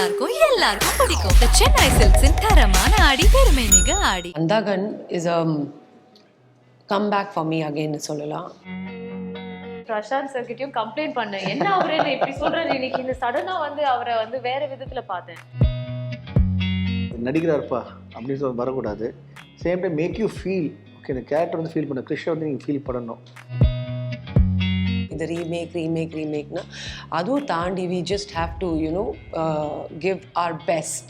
எல்லாருக்கும் பிடிக்கும் The Chennai Silks in தரமான ஆடி பெருமை மிக ஆடி. Andhagan is a comeback for me again சொல்லலாம். பிரசாந்த் சார் கிட்டயும் கம்ப்ளைண்ட் பண்ணேன், என்ன அவரே இப்படி சொல்றாரு, இன்னைக்கு இந்த சடனா வந்து அவரை வந்து வேற விதத்துல பார்த்தேன். நடிக்கிறாருப்பா அப்படின்னு சொல்லி வரக்கூடாது. Same time make you feel okay, இந்த கேரக்டர் வந்து ஃபீல் பண்ண கிருஷ்ண வந்து நீங்கள் ஃபீல் பண்ணணும். இந்த ரீமேக்னா அதுவும் தாண்டி we just have to give our best.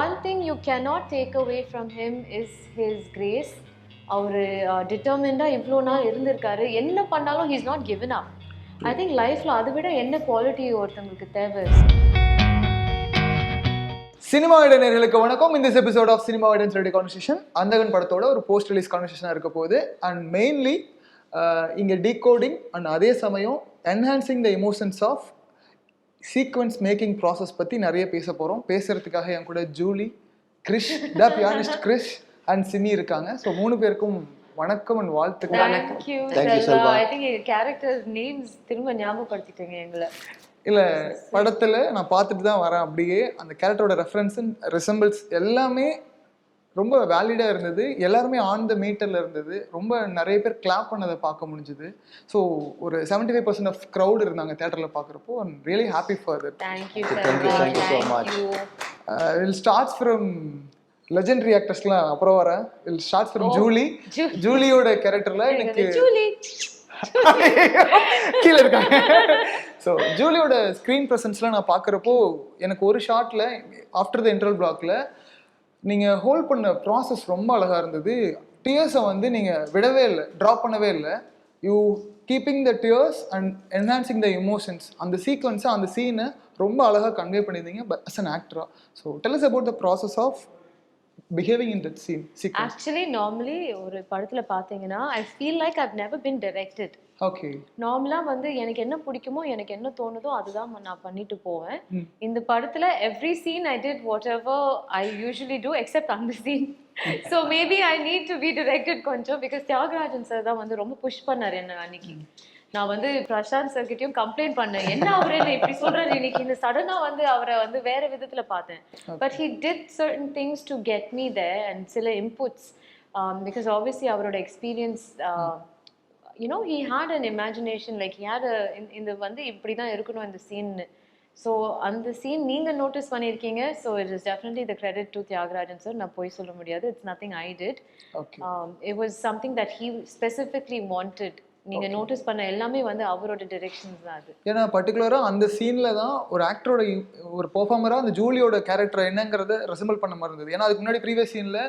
One thing you cannot take away from him is his grace. அவரு டிட்டர்மிண்டா இவ்வளோ நாள் இருந்திருக்காரு, என்ன பண்ணாலும் he's not given up. I think லைஃப்ல அதை விட என்ன குவாலிட்டி ஒருத்தவங்களுக்கு தேவை. சினிமா நேயர்களுக்கு வணக்கம். இந்த எபிசோட் ஆஃப் சினிமா ஐடன்ஸ் ரெடி கான்வர்சேஷன் அந்தகன் படத்தோட ஒரு போஸ்ட் ரிலீஸ் கான்வர்சேஷனாக இருக்க போகுது. அண்ட் மெயின்லி இங்கே டீகோடிங் அண்ட் அதே சமயம் enhancing the emotions of sequence making process பற்றி நிறைய பேச போகிறோம். பேசுறதுக்காக என் கூட Julie, Krish the pianist Krish and Simi இருக்காங்க. ஸோ மூணு பேருக்கும் வணக்கம் அண்ட் வாழ்த்துக்கள். Thank you Selva. I think character names திரும்ப ஞாபகப்படுத்திட்டீங்க எங்களை. இல்லை, படத்தில் நான் பார்த்துட்டு தான் வரேன். அப்படியே அந்த கேரக்டரோட ரெஃபரன்ஸ் அண்ட் ரிசம்பிள்ஸ் எல்லாமே ரொம்ப வேலிடாக இருந்தது. எல்லாருமே ஆன் த மீட்டரில் இருந்தது. ரொம்ப நிறைய பேர் கிளாப் பண்ணதை பார்க்க முடிஞ்சுது. ஸோ ஒரு 75% ஆஃப் க்ரௌட் இருந்தாங்க தேட்டரில் பார்க்குறப்போ. I'm really happy for that. Thank you so much. Will starts from legendary ஆக்டர்ஸ்லாம் அப்புறம் வரேன். வில் ஸ்டார்ட்ஸ் ஃப்ரம் ஜூலியோட கேரக்டரில் எனக்கு கீழே இருக்காங்க. ஸோ ஜூலியோட ஸ்க்ரீன் ப்ரெசன்ஸ்லாம் நான் பார்க்குறப்போ எனக்கு ஒரு ஷார்ட்டில் ஆஃப்டர் த இன்டர்வல் பிளாக்ல நீங்கள் ஹோல்ட் பண்ண ப்ராசஸ் ரொம்ப அழகாக இருந்தது. டியர்ஸை வந்து நீங்கள் விடவே இல்லை, ட்ராப் பண்ணவே இல்லை. You keeping the tears and enhancing the emotions. அந்த சீக்வன்ஸை, அந்த சீனை ரொம்ப அழகாக கன்வே பண்ணியிருந்தீங்க அஸ் அன் ஆக்டரா. So tell us about the process of behaving in that scene sequence. Actually normally ஒரு படத்துல பாத்தீங்கன்னா I feel like I've never been directed. Okay. நார்மலா வந்து எனக்கு என்ன பிடிக்குமோ, எனக்கு என்ன தோணுதோ அதுதான் நான் பண்ணிட்டு போவேன். இந்த படத்துல every scene I did whatever I usually do except on the scene. So maybe I need to be directed கொஞ்சம், because தியாகராஜன் சார் தான் வந்து ரொம்ப புஷ் பண்ணாரு என்ன அன்னைக்கு. நான் வந்து பிரசாந்த் சார் கிட்டயும் கம்ப்ளைண்ட் பண்ணேன், என்ன அவரே இப்படி சொல்றாரு, இன்னைக்கு இந்த சடனா வந்து அவரை வந்து வேற விதத்துல பார்த்தேன். But he did certain things to get me there and சில inputs because obviously அவரோட experience he had an imagination, like he had இந்த வந்து இப்படி தான் இருக்கணும் இந்த சீன். ஸோ அந்த சீன் நீங்க நோட்டீஸ் பண்ணியிருக்கீங்க. So it is definitely the credit to Thiyagarajan sir. நான் போய் சொல்ல முடியாது. It's nothing I did. It was something that he specifically wanted. நீங்க நோட்டீஸ் பண்ண எல்லாமே வந்து அவரோட டைரக்ஷன்ஸ் தான் அது. ஏன்னா பர்டிகுலரா அந்த சீன்ல தான் ஒரு ஆக்டரோட ஒரு பெர்ஃபார்மரா அந்த ஜூலியோட கேரக்டர் என்னங்கறத ரெசம்பிள் பண்ண மாதிரி இருந்தது. ஏன்னா அதுக்கு முன்னாடி ப்ரீவியஸ் சீன்ல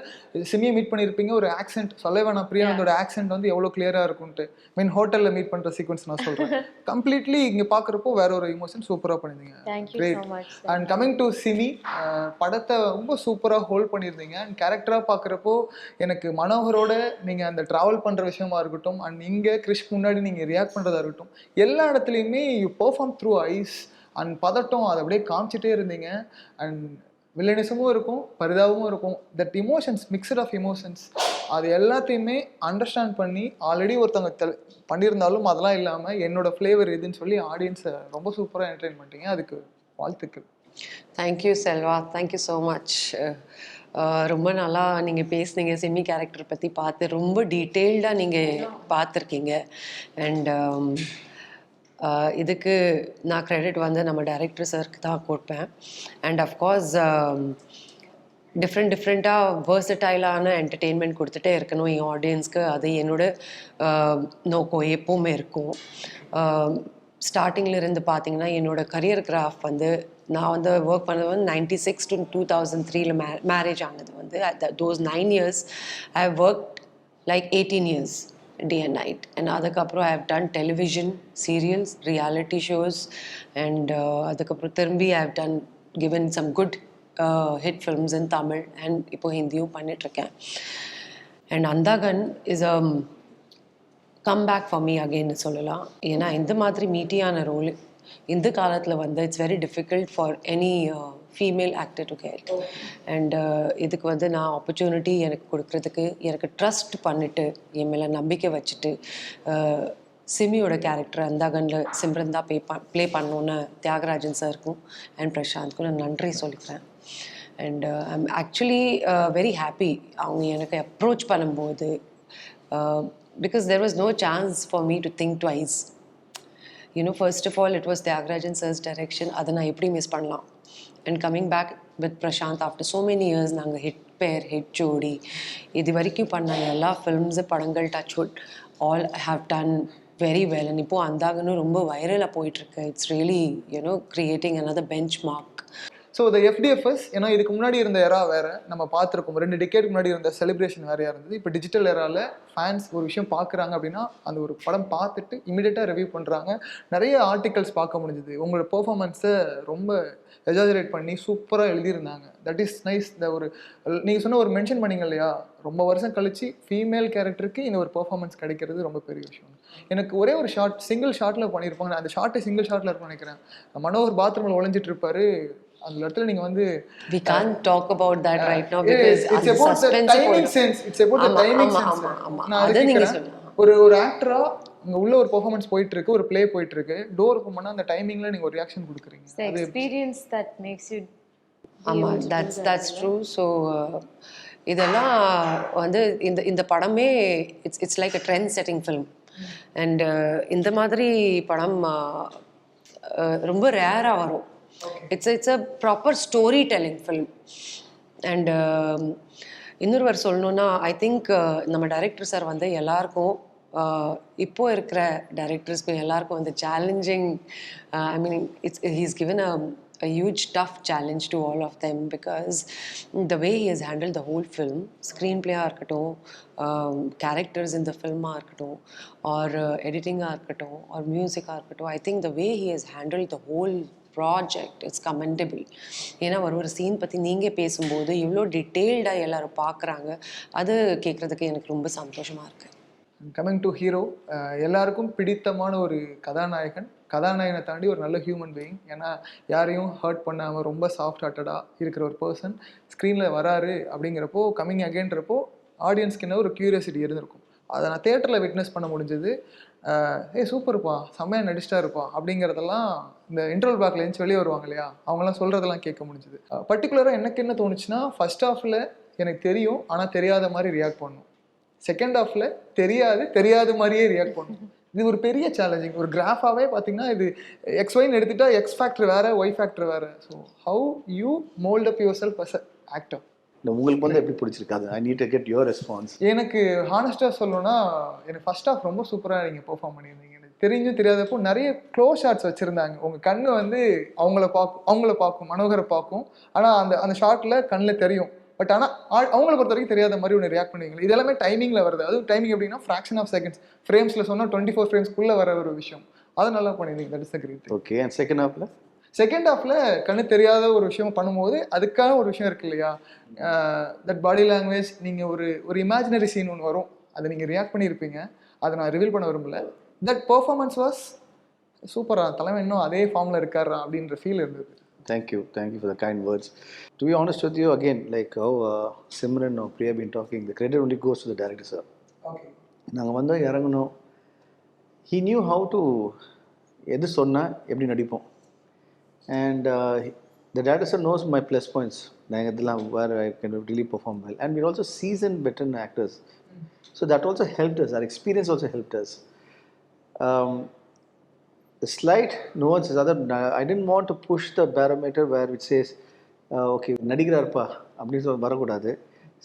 சிமியை மீட் பண்ணிருப்பீங்க. ஒரு ஆக்சென்ட் சொல்ல வேணாம், பிரியா ஆனந்தோட ஆக்சென்ட் வந்து எவ்வளவு கிளியரா இருக்கும்ட்டு. மீன் ஹோட்டல்ல மீட் பண்ற சீக்வன்ஸ் நான் சொல்றேன். கம்ப்ளீட்லி இங்க பாக்குறப்போ வேற ஒரு எமோஷன் சூப்பரா பண்ணிருந்தீங்க. Thank you so much. And coming to SIMI, படத்தை ரொம்ப சூப்பரா ஹோல்ட் பண்ணியிருந்தீங்க. அண்ட் கேரக்டரா பாக்குறப்போ எனக்கு மனோகரோட நீங்க அந்த டிராவல் பண்ற விஷயமா இருக்கட்டும், அண்ட் இங்க கிறிஷ் முன்னாடி நீங்கள் ரியாக்ட் பண்ணுறதா இருக்கட்டும், எல்லா இடத்துலையுமே you perform through eyes and பதட்டம். அதை அப்படியே காமிச்சிட்டே இருந்தீங்க. அண்ட் வில்லனிசமும் இருக்கும், பரிதாபமும் இருக்கும். That emotions, mixed of emotions, அது எல்லாத்தையுமே அண்டர்ஸ்டாண்ட் பண்ணி ஆல்ரெடி ஒருத்தவங்க பண்ணியிருந்தாலும் அதெல்லாம் இல்லாமல் என்னோட ஃப்ளேவர் எதுன்னு சொல்லி ஆடியன்ஸை ரொம்ப சூப்பராக என்டர்டெயின் பண்ணிட்டீங்க. அதுக்கு வாழ்த்துக்கள். Thank you Selva, thank you so much. ரொம்ப நல்லா நீங்கள் பேசுனீங்க. சிமி கேரக்டர் பற்றி பார்த்து ரொம்ப டீட்டெயில்டாக நீங்கள் பார்த்துருக்கீங்க. அண்ட் இதுக்கு நான் க்ரெடிட் வந்து நம்ம டைரக்டர் சாருக்கு தான் கொடுப்பேன். அண்ட் அஃப்கோர்ஸ் டிஃப்ரெண்ட்டாக வேர்சடைலான என்டர்டெயின்மெண்ட் கொடுத்துட்டே இருக்கணும் என் ஆடியன்ஸ்க்கு. அது என்னோட நோக்கம் எப்போவுமே இருக்கும். ஸ்டார்டிங்கில் இருந்து பார்த்தீங்கன்னா என்னோடய கரியர் கிராஃப் வந்து நான் வந்து ஒர்க் பண்ணது வந்து 96 to 2003 மேரேஜ் ஆனது வந்து. those 9 years I have worked like 18 years day and night. And அதுக்கப்புறம் I have done television serials, reality shows, and அதுக்கப்புறம் திரும்பி I have given some good hit films in Tamil and இப்போ ஹிந்தியும் பண்ணிட்டுருக்கேன். And Andhagan is a comeback for me again சொல்லலாம். ஏன்னா இந்த மாதிரி மீட்டியான ரோல் இந்த காலத்தில் வந்து it's very difficult for any female actor to get. And இதுக்கு வந்து நான் ஆப்பர்ச்சுனிட்டி எனக்கு கொடுக்குறதுக்கு எனக்கு ட்ரஸ்ட் பண்ணிவிட்டு என் மேலே நம்பிக்கை வச்சுட்டு சிமியோட கேரக்டர் அந்தாகனில் சிம்ரன் தான் ப்ளே பண்ணோன்னு தியாகராஜன் சாருக்கும் அண்ட் பிரசாந்த்க்கும் நான் நன்றி சொல்லிக்கிறேன். And I'm actually very happy அவங்க எனக்கு அப்ரோச் பண்ணும்போது, because there was no chance for me to think twice. First of all, it was Tyagarajan sir's direction. அதை நான் எப்படி மிஸ் பண்ணலாம்? And coming back with Prashanth after so many years, நாங்கள் hit பேர், hit ஜோடி, இது வரைக்கும் பண்ண எல்லா ஃபிலிம்ஸு படங்கள் touchwood all have done very well. And இப்போது அந்தாகனும் ரொம்ப வைரலாக போயிட்டுருக்கு. It's really creating another benchmark. So இந்த எஃப்டிஎஃப்எஸ், ஏன்னா இதுக்கு முன்னாடி இருந்த எரா வேறு நம்ம பார்த்துருக்கோம். 2 டிகேட் முன்னாடி இருந்த செலிப்ரேஷன் வேறையாக இருந்தது. இப்போ டிஜிட்டல் எராவில் ஃபேன்ஸ் ஒரு விஷயம் பார்க்குறாங்க அப்படின்னா அந்த ஒரு படம் பார்த்துட்டு இமீடியட்டாக ரிவ்யூ பண்ணுறாங்க. நிறைய ஆர்டிகல்ஸ் பார்க்க முடிஞ்சுது. உங்களோட பெர்ஃபார்மன்ஸை ரொம்ப எஜாஜரேட் பண்ணி சூப்பராக எழுதியிருந்தாங்க. That is nice. இந்த ஒரு நீங்கள் சொன்ன ஒரு மென்ஷன் பண்ணிங்க இல்லையா, ரொம்ப வருஷம் கழிச்சு ஃபீமேல் கேரக்டருக்கு இந்த ஒரு பெர்ஃபார்மன்ஸ் கிடைக்கிறது ரொம்ப பெரிய விஷயம். எனக்கு ஒரே ஒரு ஷார்ட், சிங்கிள் ஷாட்டில் பண்ணியிருப்பாங்க. அந்த ஷார்ட்டு சிங்கிள் ஷாட்டில் இருக்கும்னு நினைக்கிறேன். மனோகர் பாத்ரூமில் ஒளிஞ்சிட்டு இருப்பாரு. அந்த இடத்துல நீங்க வந்து we can't talk about that right now because it's about the timing sense. It's about the timing sense. நான் அது நீங்க ஒரு ஆக்டரா அங்க உள்ள ஒரு பெர்ஃபார்மன்ஸ் போயிட்டு இருக்கு, ஒரு ப்ளே போயிட்டு இருக்கு, டோர் ஓபன் பண்ணா அந்த டைமிங்ல நீங்க ஒரு ரியாக்ஷன் கொடுக்குறீங்க. The experience that makes you that's true. So இதெல்லாம் வந்து இந்த படமே it's like a trend setting film. And இந்த மாதிரி படம் ரொம்ப ரேரா வரும். It's a proper storytelling film. And இன்னொரு சொல்லணும்னா ஐ திங்க் நம்ம டைரக்டர் சார் வந்து எல்லாருக்கும் இப்போ இருக்கிற டைரக்டர்ஸ்க்கும் எல்லாருக்கும் வந்து challenging, I mean he's given a huge tough challenge to all of them because the way he has handled the whole film, screenplay-ஆ இருக்கட்டும், characters in the film-ஆ இருக்கட்டும், or editing-ஆ இருக்கட்டும், or music-ஆ இருக்கட்டும், I think the way he has handled the whole project it's commendable. ஏன்னா ஒரு scene பற்றி நீங்கள் பேசும்போது இவ்வளோ டீட்டெயில்டாக எல்லோரும் பார்க்குறாங்க. அது கேட்குறதுக்கு எனக்கு ரொம்ப சந்தோஷமாக இருக்குது. கமிங் டு ஹீரோ, எல்லாருக்கும் பிடித்தமான ஒரு கதாநாயகனை தாண்டி ஒரு நல்ல ஹியூமன் பீயிங். ஏன்னா யாரையும் ஹர்ட் பண்ணாமல் ரொம்ப சாஃப்ட் ஹார்ட்டடாக இருக்கிற ஒரு பர்சன் ஸ்க்ரீனில் வராரு அப்படிங்கிறப்போ, கம்மிங் அகேன்றப்போ ஆடியன்ஸ்க்கு என்ன ஒரு க்யூரியாசிட்டி இருந்திருக்கும். அதை நான் தேட்டரில் விட்னஸ் பண்ண முடிஞ்சது. சூப்பர்ப்பா, செம்மையாக நடிச்சிட்டா இருப்பா அப்படிங்கிறதெல்லாம் இந்த இன்டர்வல் பேக்கில் எழுந்து வெளியே வருவாங்க இல்லையா, அவங்களாம் சொல்கிறதெல்லாம் கேட்க முடிஞ்சுது. பர்டிகுலராக எனக்கு என்ன தோணுச்சுன்னா, ஃபர்ஸ்ட் ஹாஃபில் எனக்கு தெரியும் ஆனால் தெரியாத மாதிரி ரியாக்ட் பண்ணும். செகண்ட் ஹாஃபில் தெரியாத மாதிரியே ரியாக்ட் பண்ணும். இது ஒரு பெரிய சேலஞ்சிங். ஒரு கிராஃபாகவே பார்த்தீங்கன்னா இது XYன்னு எடுத்துட்டா எக்ஸ் ஃபேக்டர் வேறு, ஒய் ஃபேக்டர் வேறு. So how you mould up yourself as a actor? உங்களுக்கு வந்து எப்படி பிடிச்சிருக்காது? I need to get your response. எனக்கு ஹானஸ்டாக சொல்லணும்னா, எனக்கு ஃபர்ஸ்ட் ஹாஃப் ரொம்ப சூப்பராக நீங்கள் பெர்ஃபார்ம் பண்ணியிருந்தீங்க. எனக்கு தெரிஞ்சும் தெரியாதப்போ நிறைய க்ளோஸ் ஷாட்ஸ் வச்சுருந்தாங்க. உங்கள் கண்ணு வந்து அவங்கள பார்க்கும், மனோகரை பார்க்கும். ஆனால் அந்த ஷாட்டில் கண்ணில் தெரியும். பட் ஆனால் அவங்கள பொறுத்த வரைக்கும் தெரியாத மாதிரி ஒன்று ரியாக்ட் பண்ணுவீங்க. இது எல்லாமே டைமிங்கில் வருது. அதுவும் டைமிங் எப்படின்னா ஃப்ராக்ஷன் ஆஃப் செகண்ட்ஸ், ஃப்ரேம்ஸில் சொன்னால் 24 ஃப்ரேம்ஸ்க்குள்ளே வர ஒரு விஷயம். அதை நல்லா பண்ணியிருந்தீங்க. That is the great. Okay. And second ஹாஃபில் கண்ணு தெரியாத ஒரு விஷயம் பண்ணும்போது அதுக்கான ஒரு விஷயம் இருக்கு இல்லையா, தட் பாடி லாங்குவேஜ். நீங்கள் ஒரு இமேஜினரி சீன் ஒன்று வரும், அதை நீங்கள் ரியாக்ட் பண்ணியிருப்பீங்க. அதை நான் ரிவீல் பண்ண விரும்பல. தட் பெர்ஃபார்மன்ஸ் வாஸ் சூப்பரா. தலைமை இன்னும் அதே ஃபார்மில் இருக்காரா அப்படின்ற ஃபீல் இருந்தது. Thank you for the kind words. To be honest with you, again, like how Simran or Priya been talking, the credit only goes to the director, sir. Okay. நாங்கள் வந்து இறங்கணும். He knew how to எது சொன்னால் எப்படி நடிப்போம். And the director sir knows my plus points. நாங்கள் இதெல்லாம் where I can really perform well. And we're also seasoned veteran actors. So that also helped us. Our experience also helped us. The slight nuance is other. I didn't want to push the barometer where it says, okay, நடிக்கிறார்ப்பா அப்படின்னு சொல்ல வரக்கூடாது.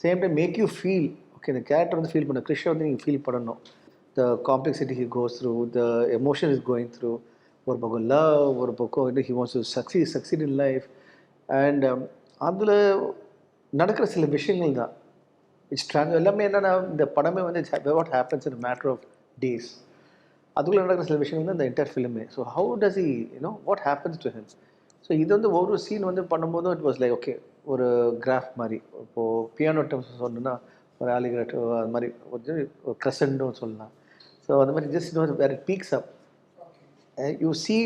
Same time make you feel, okay இந்த character வந்து feel பண்ண, கிருஷ்ணா வந்து நீங்கள் feel பண்ணணும். The complexity he goes through, the emotion is going through. ஒரு பக்கம் லவ், ஒரு பக்கம் he wants to succeed in life. And அதில் நடக்கிற சில விஷயங்கள் தான் இட்ஸ் எல்லாமே என்னென்னா, இந்த படமே வந்து what happens in matter of days. அதுக்குள்ளே நடக்கிற சில விஷயங்கள் தான் இந்த என்டையர் ஃபிலிமே. So how does he what happens to him. So இது வந்து ஒரு சீன் வந்து பண்ணும்போதும் இட் வாஸ் லைக் ஓகே, ஒரு கிராஃப் மாதிரி. இப்போது பியானோ டெம்ஸ் சொன்னோன்னா ஒரு ஆலிகிராட்டோ அது மாதிரி ஒரு க்ரெசன்ட்னு சொல்லலாம். ஸோ அந்த மாதிரி just where it peaks up you see.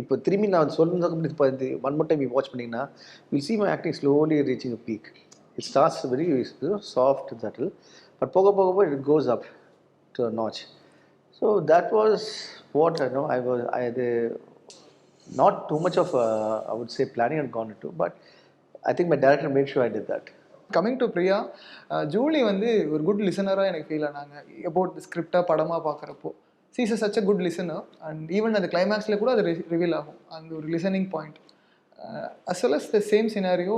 இப்போ திரும்பி நான் சொல்லுறது இப்போ one more time you watch பண்ணிங்கன்னா will see my acting slowly reaching a peak. It starts very soft subtle, but போக போக it goes up to a notch. So that was what I know. I had not too much of I would say planning had gone into, but I think my director made sure I did that. Coming to Priya, Julie வந்து ஒரு good லிசனராக எனக்கு feel ஆனாங்க about the ஸ்கிரிப்டாக படமாக பார்க்குறப்போ. She is such a good listener and even அந்த கிளைமேக்ஸில் கூட அது ரிவீல் ஆகும் அந்த ஒரு listening point. As well as the same scenario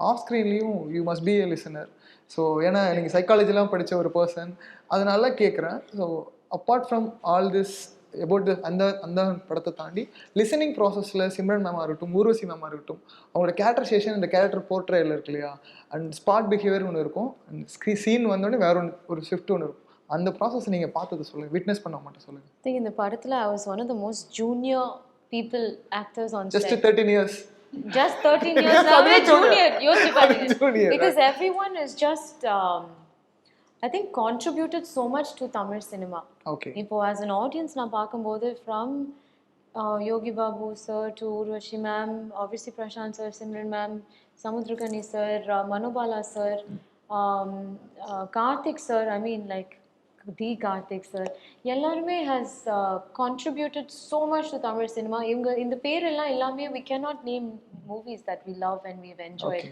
of ஸ்க்ரீன்லேயும் you must be a listener. So ஏன்னா நீங்கள் சைக்காலஜிலாம் படித்த ஒரு பர்சன், அதனால கேட்குறேன். So apart from all this about the அந்த படத்தை தாண்டி லிசனிங் ப்ராசஸில் சிம்ரன் மேமாக இருக்கட்டும், ஊர்வசி மேமாக இருக்கட்டும், அவங்களோட கேரக்டரைசேஷன், இந்த கேரக்டர் போர்ட்ரேயில் இருக்கு இல்லையா, அண்ட் ஸ்பாட் பிஹேவியர் ஒன்று இருக்கும், அண்ட் சீன் வந்தோடனே வேற ஒரு ஷிஃப்ட் ஒன்று இருக்கும். அந்த ப்ராசஸ் நீங்கள் பார்த்தது சொல்லுங்கள், விட்னஸ் பண்ண மாட்டேன் சொல்லுங்கள். I think இந்த படத்தில் I was one of the most junior people actors on just set. 13 years. Just 13 years now. Junior. யோசிச்சு பாருங்க. Junior, Because everyone is just I think contributed so much to Tamil cinema. Okay. இப்போ as an audience நான் பார்க்கும்போது from Yogi Babu sir to Urvashi ma'am, obviously Prashanth sir, Simran ma'am, Samudrakani sir, Manobala sir, Karthik sir, I mean like the Karthik sir, எல்லாருமே has contributed so much to Tamil cinema. இவங்க இந்த பேர் எல்லாம் எல்லாமே we cannot name movies that we love and we've enjoyed.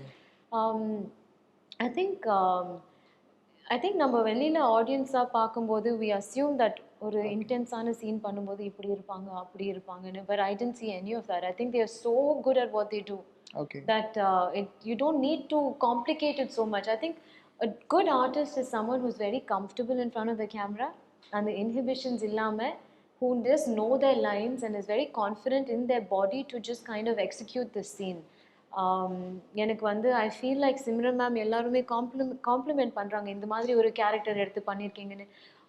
I think நம்ம வெளியில் ஆடியன்ஸாக பார்க்கும்போது we assume that ஒரு இன்டென்ஸான சீன் பண்ணும்போது இப்படி இருப்பாங்க அப்படி இருப்பாங்கன்னு, but I didn't see any of that. I think they are so good at what they do. Okay. That you don't need to complicate it so much. I think a good artist is someone who's very comfortable in front of the camera and the inhibitions illama, who just know their lines and is very confident in their body to just kind of execute the scene. எனக்கு வந்து I feel like Simran ma'am எல்லாருமே complement பண்ணுறாங்க, இந்த மாதிரி ஒரு character எடுத்து பண்ணியிருக்கீங்கன்னு.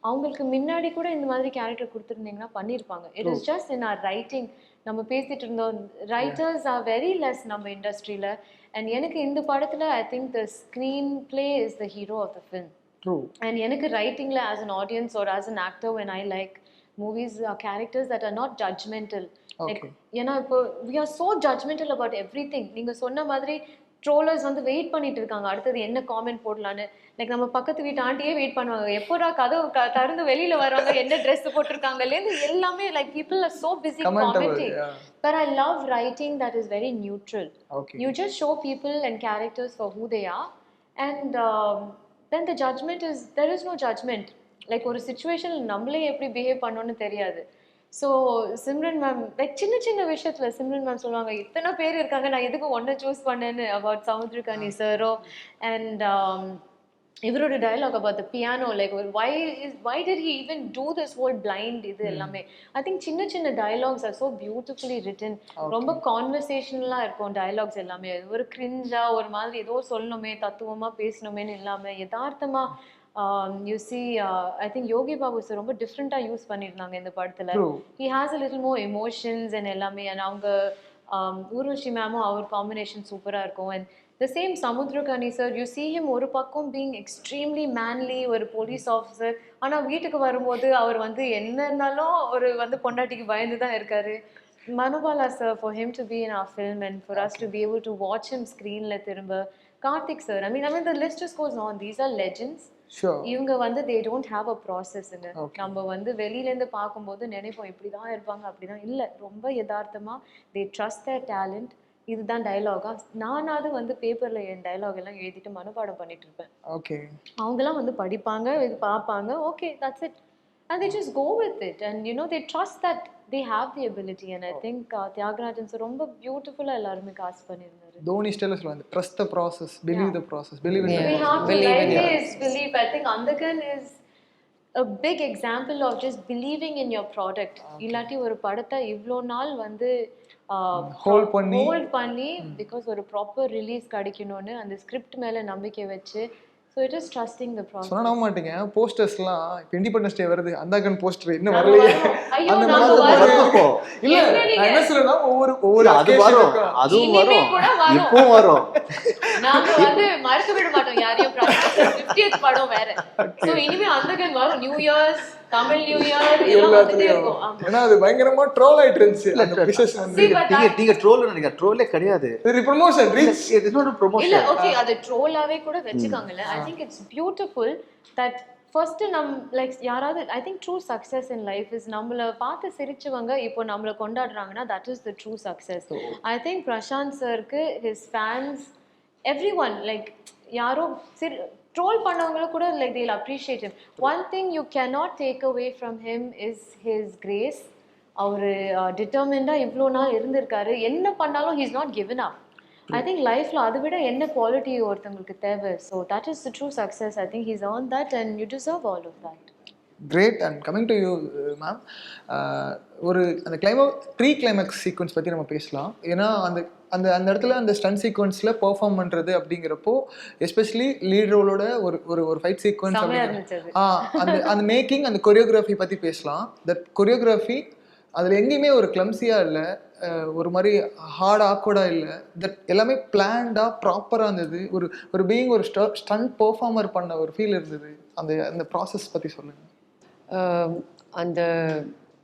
அவங்களுக்கு முன்னாடி கூட இந்த மாதிரி கேரக்டர் கொடுத்துருந்தீங்கன்னா பண்ணியிருப்பாங்க. It is just in R writing. நம்ம பேசிட்டு இருந்தோம், ரைட்டர்ஸ் ஆர் வெரி லெஸ் நம்ம இண்டஸ்ட்ரியில். அண்ட் எனக்கு இந்த படத்தில் I think the screenplay is the hero of the film. And எனக்கு ரைட்டிங்கில் as an audience or as an actor when I like movies characters that are not judgmental. Like ஏன்னா இப்போ we are so judgmental about everything. நீங்க சொன்ன மாதிரி trollers வந்து wait பண்ணிட்டு இருக்காங்க அடுத்தது என்ன காமெண்ட் போடலான்னு. லைக் நம்ம பக்கத்து வீட்டு ஆண்டியே வெயிட் பண்ணுவாங்க, எப்போடா கதவு திறந்து வெளியில வருவாங்க, என்ன ட்ரெஸ் போட்டிருக்காங்கலேருந்து எல்லாமே. Like people are so busy commenting. But I love writing that is very neutral. You just show people and characters for who they are, and then the judgment is, there is no judgment. Like ஒரு situation நம்மளே எப்படி behave பண்ணோன்னு தெரியாது. So Simran ma'am like சின்ன சின்ன விஷயத்தில் Simran ma'am சொல்லுவாங்க, இத்தனை பேர் இருக்காங்க நான் எதுக்கு ஒன்றை சூஸ் பண்ணேன்னு, அபவுட் சமுத்ரகானி சாரோ. அண்ட் இவரோட dialogue about the piano, like why did he even do this whole blind இது எல்லாமே. ஐ திங்க் சின்ன சின்ன dialogues are so beautifully written. ரொம்ப கான்வர்சேஷனலாக இருக்கும் டயலாக்ஸ் எல்லாமே. ஒரு கிரிஞ்சா ஒரு மாதிரி ஏதோ சொல்லணுமே தத்துவமாக பேசணுமேன்னு இல்லாமல் யதார்த்தமாக. You see, I think Yogi Babu sir ரொம்ப டிஃப்ரெண்டா யூஸ் பண்ணிருந்தாங்க இந்த படத்துல. He has a little more emotions and எல்லாமே. and அவங்க ஊர்வஷி மேமும் அவர் காம்பினேஷன் சூப்பரா இருக்கும். and the same Samudrakani sir, you see him ஒரு பக்கம் being extremely manly, ஒரு போலீஸ் ஆஃபீஸர், ஆனா வீட்டுக்கு வரும்போது அவர் வந்து என்ன இருந்தாலும் ஒரு வந்து பொண்டாட்டிக்கு பயந்து தான் இருக்காரு. Manobala sir, for him to be in our film and for us to be able to watch him screenல திரும்ப. Karthik sir, I mean the list just goes on. These are legends. இவங்க வந்து they don't have a process. நம்ம வந்து வெளியிலேருந்து பார்க்கும்போது நினைப்போம் இப்படிதான் இருப்பாங்க, அப்படிதான் இல்லை. ரொம்ப யதார்த்தமா they trust their talent. இதுதான் டயலாகா, நானாவது வந்து பேப்பர்ல என் டயலாக் எல்லாம் எழுதிட்டு மனப்பாடம் பண்ணிட்டு இருப்பேன். அவங்கெல்லாம் வந்து படிப்பாங்க, இது பார்ப்பாங்க, okay that's it, and they just go with it, and you know they trust that they have the ability. and I think Tyagarajan sir ரொம்ப பியூட்டிஃபுல்லா எல்லாருமே காஸ்ட் பண்ணிருந்தாரு. தோனி ஸ்டைல்ல சொல்லுவாங்க, trust the process, believe the process, believe in the we have to believe. I think Andhagan is a big example of just believing in your product. இல்லாட்டி ஒரு படத்தை இவ்வளோ நாள் வந்து ஹோல்ட் பண்ணி பிகாஸ் ஒரு ப்ராப்பர் ரிலீஸ் கிடைக்கணும்னு அந்த ஸ்கிரிப்ட் மேல நம்பிக்கை வச்சு. So it is trusting the process. சொன்னா மாட்டீங்க, போஸ்டர்ஸ்லாம் இப்போ இண்டிபெண்டன்ஸ் டே வருது, அந்தாகன் போஸ்டர் இன்னும் வரலையே. அந்த மாதிரி இல்ல நான் என்ன சொல்றேன்னா ஒவ்வொரு அது வரும், அதுவும் வரும், இப்போ வரும். நாம வந்து மறக்க விட மாட்டோம் யாரையும். 50th படம் வேற. சோ இனிமே அந்தாகன் வரும், new years, Tamil new year எல்லாத்துலயும் இருக்கும். ஏன்னா அது பயங்கரமா ட்ரோல் ஆயிட்டு இருந்துச்சு அந்த விஷஸ் வந்து. நீங்க ட்ரோல் நினைக்க, ட்ரோலே கிடையாது, இது promotion reach, it is not a promotion. இல்ல ஓகே, அது ட்ரோலாவே கூட வெச்சுக்காங்கல. I think it's beautiful that first like யாராவது I think true success in life is நம்மளை பார்த்து சிரிச்சவங்க இப்போ நம்மளை கொண்டாடுறாங்கன்னா that is the true success. I think Prashanth சருக்கு his fans everyone like யாரோ ட்ரோல் பண்ணவங்களும் கூட like they'll appreciate him. One thing you cannot take away from him is his grace. அவர் டிட்டர்மிண்டாக இவ்வளோ நாள் இருந்திருக்காரு. என்ன பண்ணாலும் he's not given up. I think லைஃப்ல அதை விட என்ன குவாலிட்டி ஒருத்தங்களுக்கு தேவை. So that is the true success. I think he's earned that and you deserve all of that. Great. And coming to you ma'am, ஒரு அந்த ப்ரீ கிளைமேக்ஸ் சீக்வன்ஸ் பற்றி நம்ம பேசலாம். ஏன்னா அந்த அந்த அந்த இடத்துல அந்த ஸ்டன் சீக்வன்ஸில் பெர்ஃபார்ம் பண்ணுறது அப்படிங்கிறப்போ எஸ்பெஷலி லீட் ரோலோட ஒரு ஃபைட் சீக்வன்ஸ் அந்த அந்த மேக்கிங் அந்த கொரியோகிராஃபி பற்றி பேசலாம். தட் கொரியோகிராஃபி அதில் எங்கேயுமே ஒரு கிளம்ஸியாக இல்லை, ஒரு மாதிரி ஹார்ட் ஆக்வர்டாக இல்லை. தட் எல்லாமே பிளான்டாக ப்ராப்பராக இருந்தது. ஒரு பீயிங் ஒரு ஸ்டண்ட் பெர்ஃபார்மர் பண்ண ஒரு ஃபீல் இருந்தது. அந்த அந்த ப்ராசஸ் பற்றி சொல்லுங்கள். அந்த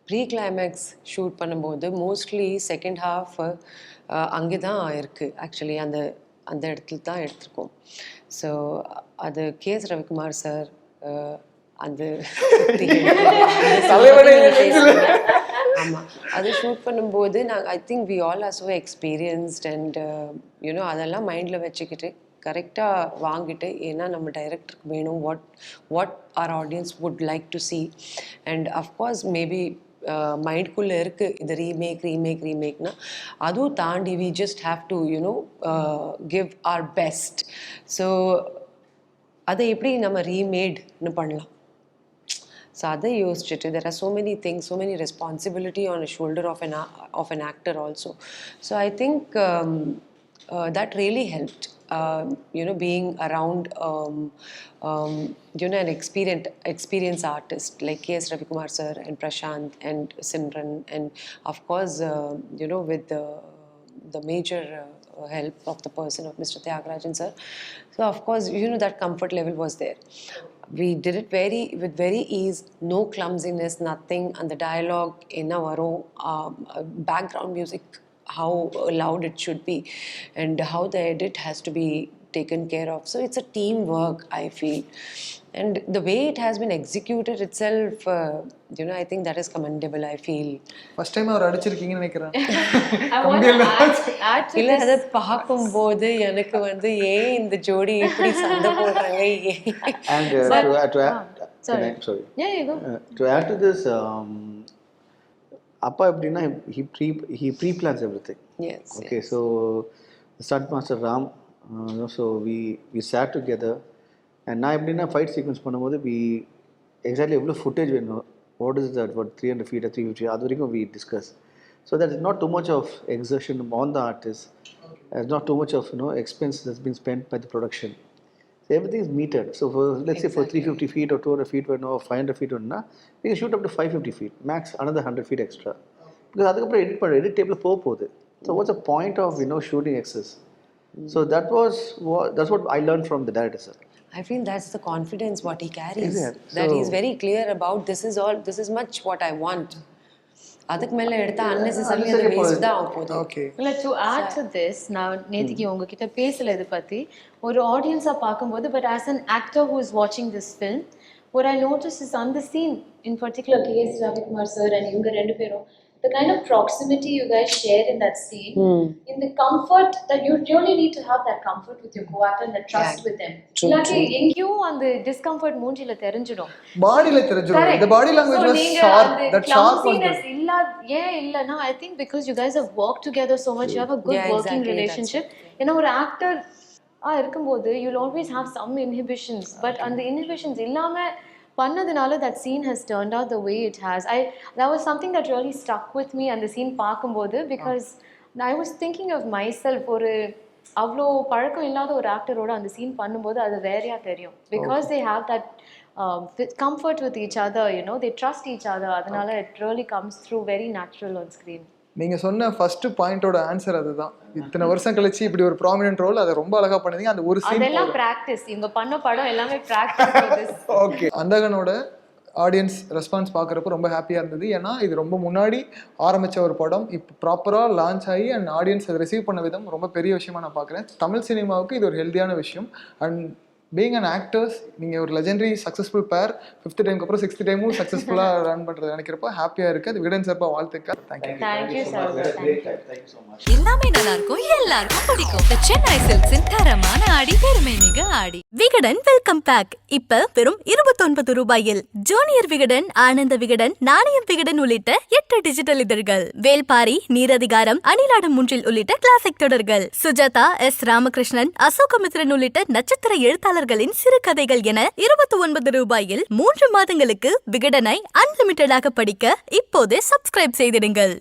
ப்ரீ கிளைமேக்ஸ் ஷூட் பண்ணும்போது மோஸ்ட்லி செகண்ட் ஹாஃப் அங்கே தான் இருக்குது. ஆக்சுவலி அந்த அந்த இடத்துல தான் எடுத்திருக்கோம். ஸோ அது கேஎஸ் ரவிக்குமார் சார் அந்த ஆமாம் அது ஷூட் பண்ணும்போது I think we all are so experienced and you know அதெல்லாம் மைண்டில் வச்சுக்கிட்டு கரெக்டாக வாங்கிட்டு, ஏன்னா நம்ம டைரக்டருக்கு வேணும் what our audience would like to see. And of course maybe மைண்ட்குள்ளே இருக்குது இது ரீமேக்னா அதுவும் தாண்டி we just have to you know give our best. So அதை எப்படி நம்ம ரீமேட்னு பண்ணலாம். So அதை யோசிச்சுட்டு there are so many things, so many responsibility on the shoulder of an actor also. So I think that really helped. You know, being around you know an experienced artist like K.S. Ravikumar sir and Prashanth and Simran, and of course you know with the major help of the person of Mr. Tyagarajan sir. So of course you know that comfort level was there. We did it with very ease, no clumsiness, nothing. And the dialogue in our background music, how loud it should be, and how the edit has to be taken care of. So it's a teamwork, I feel. And the way it has been executed itself, you know, I think that is commendable, I feel. First time அவர் அடிச்சிருக்கீங்கன்னு நினைக்கிறேன். இல்லை அதை பார்க்கும்போது எனக்கு வந்து ஏன் இந்த ஜோடி இப்படி சண்டை போடுறாங்க. And to add to this, அப்பா எப்படின்னா he pre-plans everything. Yes. Okay, so stunt master Ram, so we sat together. And நான் எப்படின்னா ஃபைட் சீக்வன்ஸ் பண்ணும்போது எக்ஸாக்ட்லி எவ்வளோ ஃபுட்டேஜ் வேணும், what is that, what 300 feet 350, அது வரைக்கும் we discuss. So that is not too much of exertion on the artist. There's not too much of expense that's been spent by the production. So everything is metered. So for, let's say for 350 feet or 200 feet or 500 feet or we can shoot up to 550 feet, max another 100 feet extra. Because அதுக்கப்புறம் edit table போகுது. So what's the point of shooting excess? So that's what I learned from the director sir. I feel that's the confidence what he carries. That So, he's very clear about this is much what I want. அதுக்கு மேல எடுத்தா unnecessary அது waste தான் ஆக போகுது. Okay. இல்லை to add to this, நான் நேத்திக்கு உங்ககிட்ட பேசல இது பற்றி ஒரு ஆடியன்ஸாக பார்க்கும்போது, but as an actor who is வாட்சிங் this film, what I noticed is on the scene in particular K.S. Ravikumar sir and இவங்க ரெண்டு பேரும், the kind of proximity you guys share in that scene, in the comfort that you really need to have that comfort with your co-actor and the trust with them. இல்லாட்டி எங்கேயும் அந்த discomfort மூஞ்சில தெரிஞ்சிடும், பாடியில தெரிஞ்சிடும். The body language was sharp. That sharp was இல்லனா I think because you guys have worked together so much, you have a good working relationship. ஏன்னா ஒரு ஆக்டர் இருக்கும்போது you'll always have some inhibitions, but அந்த inhibitions இல்லாம பண்ணதுனால that scene has turned out the way it has. That was something that really stuck with me அந்த scene பார்க்கும்போது, because I was thinking of myself, ஒரு அவ்வளோ பழக்கம் இல்லாத ஒரு ஆக்டரோட அந்த சீன் பண்ணும்போது அது வேறையா தெரியும். Because they have that comfort with each other, they trust each other. அதனால it really comes through very natural on screen. நீங்க சொன்ன ஃபர்ஸ்ட் பாயிண்டோட ஆன்சர் அதுதான். இத்தனை வருஷம் கழிச்சு இப்படி ஒரு ப்ராமினன்ட் ரோல், அதை ரொம்ப அழகா பண்ணுவீங்க. அந்த ஒரு சீன் அதெல்லாம் பிராக்டிஸ், இவங்க பண்ண படம் எல்லாமே பிராக்டிஸ். ஓகே. அந்தகனோட ஆடியன்ஸ் ரெஸ்பான்ஸ் பார்க்குறப்ப ரொம்ப ஹாப்பியாக இருந்தது. ஏன்னா இது ரொம்ப முன்னாடி ஆரம்பித்த ஒரு படம், இப்போ ப்ராப்பராக லான்ச் ஆகி அண்ட் ஆடியன்ஸ் அதை ரிசீவ் பண்ண விதம் ரொம்ப பெரிய விஷயமா நான் பார்க்குறேன். தமிழ் சினிமாவுக்கு இது ஒரு ஹெல்தியான விஷயம். அண்ட் பீங் அன் ஆக்டர்ஸ் நீங்கள் ஒரு லெஜெண்டரி சக்ஸஸ்ஃபுல் பேர் 5th டைமுக்கு அப்புறம் 6th டைமும் சக்ஸஸ்ஃபுல்லாக ரன் பண்ணுறது நினைக்கிறப்போ ஹாப்பியாக இருக்குது. அது விகடன் சார்பாக வாழ்த்துக்கள். தேங்க்யூ. Thank you sir. எல்லாமே நல்லா இருக்கும், எல்லாருக்கும் பிடிக்கும். The Chennai Silks in தரமான ஆடி பெருமை மிக ஆடி. விகடன் வெல்கம் பேக் இப்ப வெறும் 29 ரூபாயில் ஜூனியர் விகடன், ஆனந்த விகடன், நாணயம் விகடன் உள்ளிட்ட 8 டிஜிட்டல் இதழ்கள், வேல்பாரி, நீரதிகாரம், அணிலாடும் முன்றில் உள்ளிட்ட கிளாசிக் தொடர்கள், சுஜாதா, எஸ் ராமகிருஷ்ணன், அசோகமித்ரன் உள்ளிட்ட நட்சத்திர எழுத்தாளர்களின் சிறுகதைகள் என 29 ரூபாயில் 3 மாதங்களுக்கு விகடனை அன்லிமிட்டடாக படிக்க இப்போதே சப்ஸ்கிரைப் செய்திடுங்கள்.